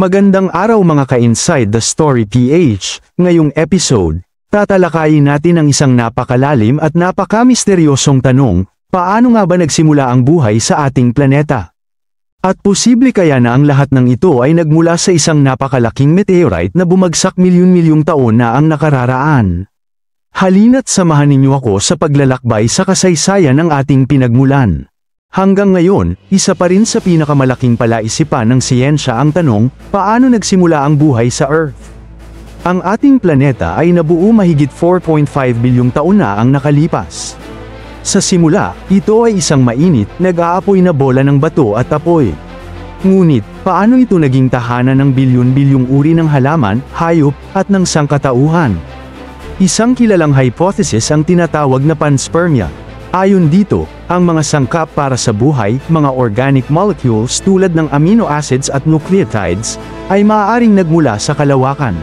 Magandang araw mga ka-Inside the Story PH. Ngayong episode, tatalakayin natin ang isang napakalalim at napaka-misteryosong tanong, paano nga ba nagsimula ang buhay sa ating planeta? At posible kaya na ang lahat ng ito ay nagmula sa isang napakalaking meteorite na bumagsak milyon-milyong taon na ang nakararaan. Halina't samahan ninyo ako sa paglalakbay sa kasaysayan ng ating pinagmulan. Hanggang ngayon, isa pa rin sa pinakamalaking palaisipan ng siyensya ang tanong, paano nagsimula ang buhay sa Earth? Ang ating planeta ay nabuo mahigit 4.5 bilyong taon na ang nakalipas. Sa simula, ito ay isang mainit, nag-aapoy na bola ng bato at apoy. Ngunit, paano ito naging tahanan ng bilyon-bilyong uri ng halaman, hayop, at ng sangkatauhan? Isang kilalang hypothesis ang tinatawag na panspermia. Ayon dito, ang mga sangkap para sa buhay, mga organic molecules tulad ng amino acids at nucleotides, ay maaaring nagmula sa kalawakan.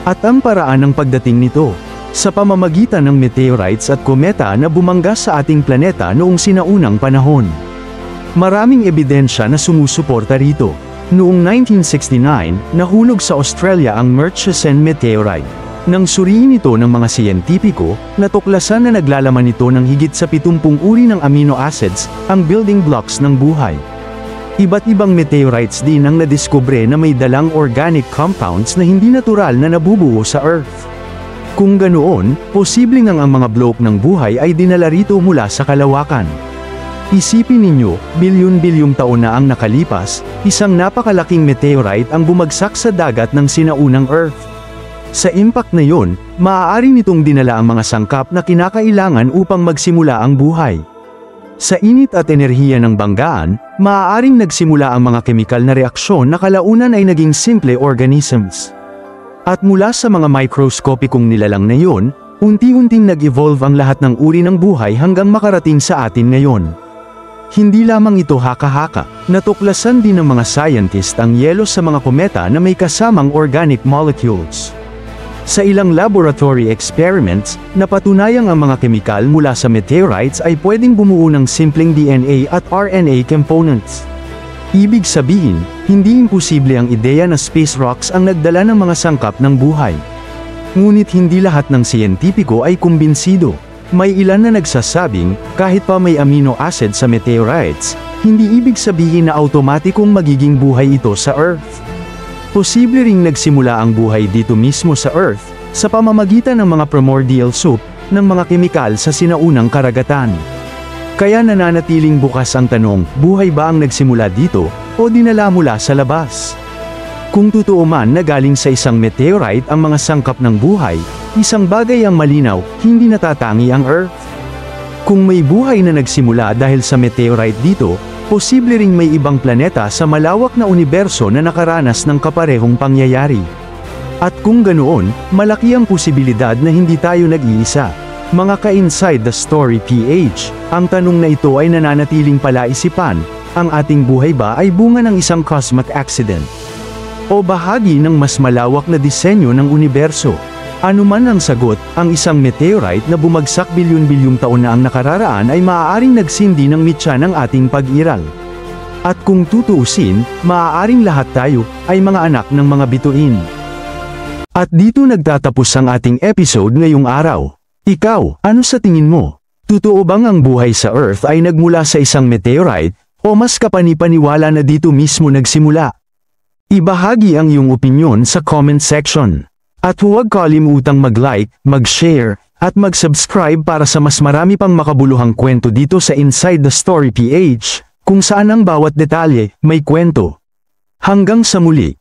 At ang paraan ng pagdating nito, sa pamamagitan ng meteorites at kometa na bumangga sa ating planeta noong sinaunang panahon. Maraming ebidensya na sumusuporta rito. Noong 1969, nahulog sa Australia ang Murchison meteorite. Nang suriin ito ng mga siyentipiko, natuklasan na naglalaman ito ng higit sa 70 uri ng amino acids, ang building blocks ng buhay. Iba't ibang meteorites din ang nadiskubre na may dalang organic compounds na hindi natural na nabubuo sa Earth. Kung ganoon, posibleng ang mga bloke ng buhay ay dinala rito mula sa kalawakan. Isipin ninyo, bilyon-bilyong taon na ang nakalipas, isang napakalaking meteorite ang bumagsak sa dagat ng sinaunang Earth. Sa impact na yon, maaari nitong dinala ang mga sangkap na kinakailangan upang magsimula ang buhay. Sa init at enerhiya ng banggaan, maaaring nagsimula ang mga kemikal na reaksyon na kalaunan ay naging simple organisms. At mula sa mga microscopicong nilalang na yon, unti-unting nag-evolve ang lahat ng uri ng buhay hanggang makarating sa atin ngayon. Hindi lamang ito haka-haka, natuklasan din ng mga scientist ang yelo sa mga kometa na may kasamang organic molecules. Sa ilang laboratory experiments, napatunayang ang mga kemikal mula sa meteorites ay pwedeng bumuo ng simpleng DNA at RNA components. Ibig sabihin, hindi imposible ang ideya na space rocks ang nagdala ng mga sangkap ng buhay. Ngunit hindi lahat ng siyentipiko ay kumbinsido. May ilan na nagsasabing, kahit pa may amino acid sa meteorites, hindi ibig sabihin na automatikong magiging buhay ito sa Earth. Posible ring nagsimula ang buhay dito mismo sa Earth, sa pamamagitan ng mga primordial soup, ng mga kemikal sa sinaunang karagatan. Kaya nananatiling bukas ang tanong, buhay ba ang nagsimula dito, o dinala mula sa labas? Kung totoo man na galing sa isang meteorite ang mga sangkap ng buhay, isang bagay ang malinaw, hindi natatangi ang Earth. Kung may buhay na nagsimula dahil sa meteorite dito, posible ring may ibang planeta sa malawak na universo na nakaranas ng kaparehong pangyayari. At kung ganoon, malaki ang posibilidad na hindi tayo nag-iisa. Mga ka-Inside the Story PH, ang tanong na ito ay nananatiling palaisipan, ang ating buhay ba ay bunga ng isang cosmic accident? O bahagi ng mas malawak na disenyo ng universo? Ano man ang sagot, ang isang meteorite na bumagsak bilyon-bilyong taon na ang nakararaan ay maaaring nagsindi ng mitya ng ating pag-iral. At kung tutuusin, maaaring lahat tayo ay mga anak ng mga bituin. At dito nagtatapos ang ating episode ngayong araw. Ikaw, ano sa tingin mo? Totoo bang ang buhay sa Earth ay nagmula sa isang meteorite, o mas kapanipaniwala na dito mismo nagsimula? Ibahagi ang iyong opinyon sa comment section. At huwag kalimutang mag-like, mag-share, at mag-subscribe para sa mas marami pang makabuluhang kwento dito sa Inside the Story PH, kung saan ang bawat detalye may kwento. Hanggang sa muli.